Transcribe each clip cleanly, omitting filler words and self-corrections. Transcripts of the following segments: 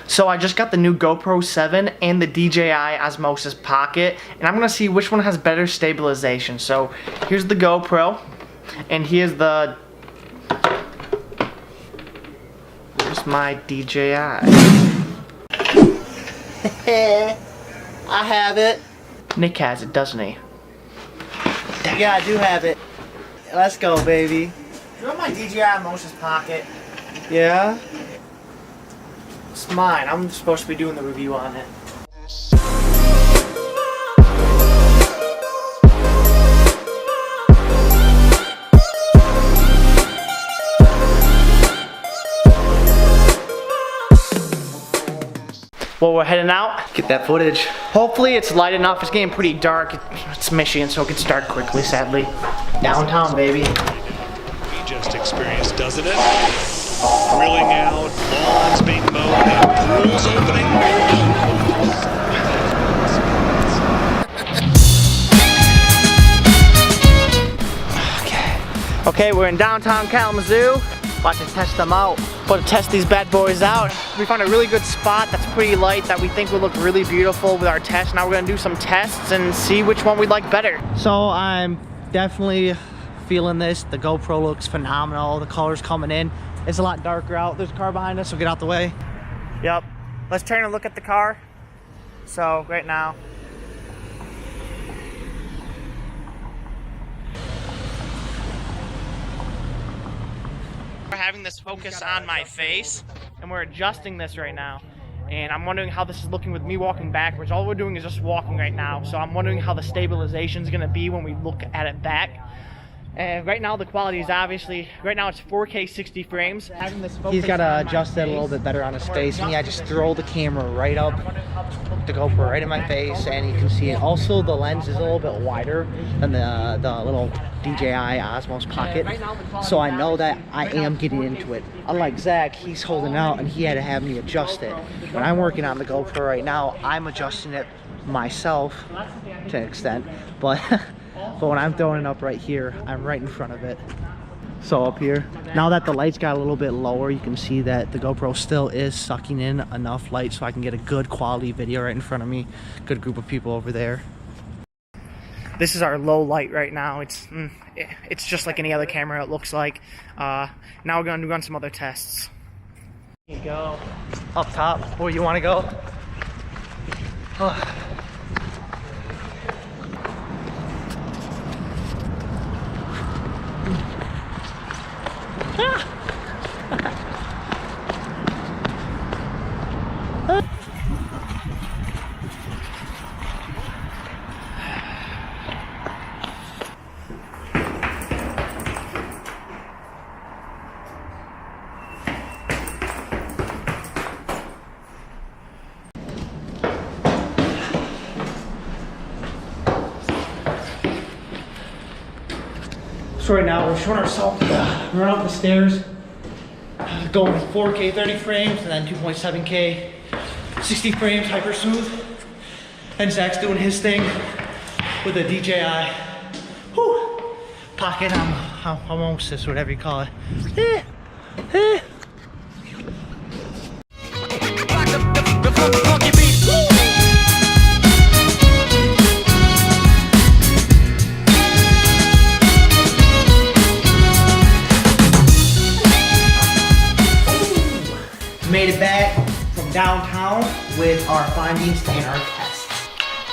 So I just got the new GoPro 7 and the DJI OSMO Pocket, and I'm gonna see which one has better stabilization. So here's the GoPro, and here's my DJI. I have it. Nick has it, doesn't he? Yeah, I do have it. Let's go, baby. You want my DJI OSMO Pocket? Yeah? It's mine. I'm supposed to be doing the review on it. Well, we're heading out. Get that footage. Hopefully it's light enough. It's getting pretty dark. It's Michigan, so it gets dark quickly, sadly. Downtown, baby. We just experienced, doesn't it? Grilling out, lawns being mowed, and pools opening. Okay, we're in downtown Kalamazoo. About to test them out. About to test these bad boys out. We found a really good spot that's pretty light that we think would look really beautiful with our test. Now we're gonna do some tests and see which one we like better. So I'm definitely feeling this. The GoPro looks phenomenal. The colors coming in. It's a lot darker out. There's a car behind us, so get out the way. Yep. Let's turn and look at the car. So right now. We're having this focus on my face, and we're adjusting this right now. And I'm wondering how this is looking with me walking backwards. All we're doing is just walking right now. So I'm wondering how the stabilization is gonna be when we look at it back. And right now the quality is obviously, right now it's 4K 60 frames. He's got to adjust it a little bit better on his face. And yeah, just throw the camera right up, the GoPro right in my face, and you can see it. Also, the lens is a little bit wider than the little DJI OSMO Pocket. So I know that I am getting into it. Unlike Zach, he's holding out and he had to have me adjust it. When I'm working on the GoPro right now, I'm adjusting it myself to an extent. But when I'm throwing it up right here, I'm right in front of it. So up here, now that the lights got a little bit lower, you can see that the GoPro still is sucking in enough light so I can get a good quality video right in front of me. Good group of people over there. This is our low light right now. It's just like any other camera, it looks like. Now we're gonna run some other tests. Here you go. Up top, where you wanna go? So right now we're showing ourselves run up the stairs, going 4K 30 frames and then 2.7K 60 frames hyper smooth. And Zach's doing his thing with the DJI Pocket. I'm almost this, whatever you call it. Made it back from downtown with our findings and our tests.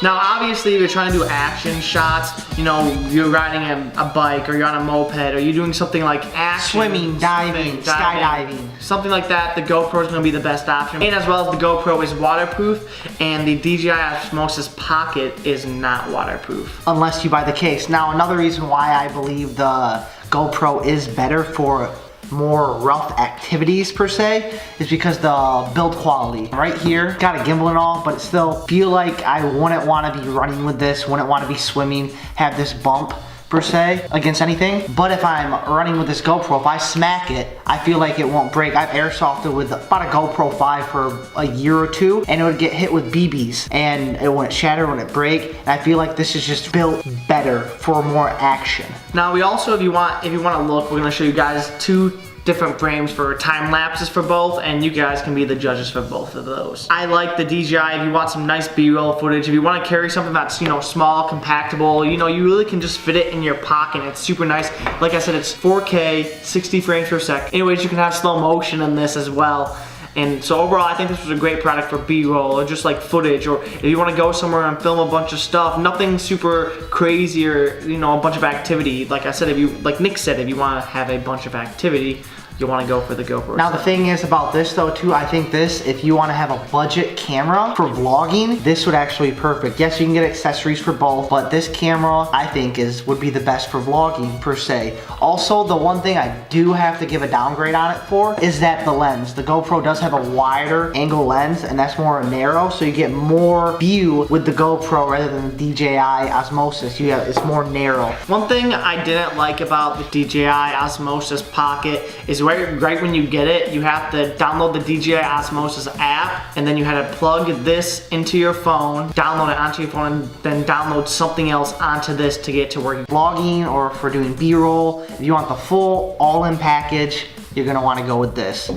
Now obviously you're trying to do action shots, you know, you're riding a bike or you're on a moped or you're doing something like action. Swimming, diving, skydiving. Something like that, the GoPro is going to be the best option. And as well as the GoPro is waterproof and the DJI OSMO Pocket is not waterproof. Unless you buy the case. Now another reason why I believe the GoPro is better for more rough activities per se is because the build quality. Right here, got a gimbal and all, but still feel like I wouldn't want to be running with this, wouldn't want to be swimming, have this bump per se against anything. But if I'm running with this GoPro, if I smack it, I feel like it won't break. I've airsofted with about a GoPro 5 for a year or two, and it would get hit with BBs and it wouldn't shatter, wouldn't break. And I feel like this is just built better for more action. Now we also, if you want to look, we're going to show you guys two different frames for time lapses for both, and you guys can be the judges for both of those. I like the DJI if you want some nice B-roll footage. If you want to carry something that's, you know, small, compactable, you know, you really can just fit it in your pocket. It's super nice. Like I said, it's 4K, 60 frames per second. Anyways, you can have slow motion in this as well. And so overall, I think this was a great product for B-roll or just like footage, or if you want to go somewhere and film a bunch of stuff, nothing super crazy or, you know, a bunch of activity. Like I said, if you, like Nick said, if you want to have a bunch of activity, you want to go for the GoPro. Now the thing is about this though too, I think this, if you want to have a budget camera for vlogging, this would actually be perfect. Yes, you can get accessories for both, but this camera I think would be the best for vlogging per se. Also, the one thing I do have to give a downgrade on it for is that the lens. The GoPro does have a wider angle lens, and that's more narrow, so you get more view with the GoPro rather than the DJI Osmosis. It's more narrow. One thing I didn't like about the DJI Osmosis Pocket is right when you get it, you have to download the DJI Osmosis app, and then you had to plug this into your phone, download it onto your phone, and then download something else onto this to get to working. Vlogging or for doing B-roll, if you want the full all-in package, you're gonna want to go with this.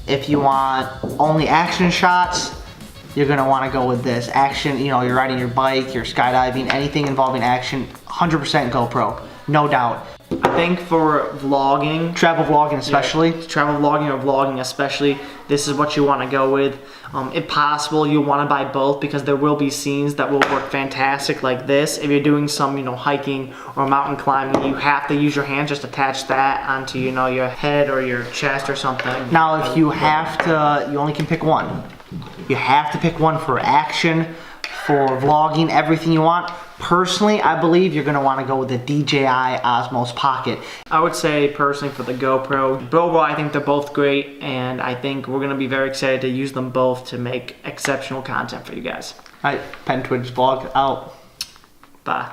If you want only action shots, you're gonna want to go with this. Action, you know, you're riding your bike, you're skydiving, anything involving action, 100% GoPro, no doubt. I think for vlogging, Travel vlogging especially. yeah, travel vlogging or vlogging especially, this is what you want to go with. If possible, you want to buy both because there will be scenes that will work fantastic like this. If you're doing some, you know, hiking or mountain climbing, you have to use your hands, just attach that onto, you know, your head or your chest or something. Now if you have to, you only can pick one. You have to pick one for action, for vlogging, everything you want. Personally, I believe you're gonna wanna go with the DJI Osmo Pocket. I would say personally for the GoPro. But overall, I think they're both great, and I think we're gonna be very excited to use them both to make exceptional content for you guys. All right, Pen Twitch vlog out. Bye.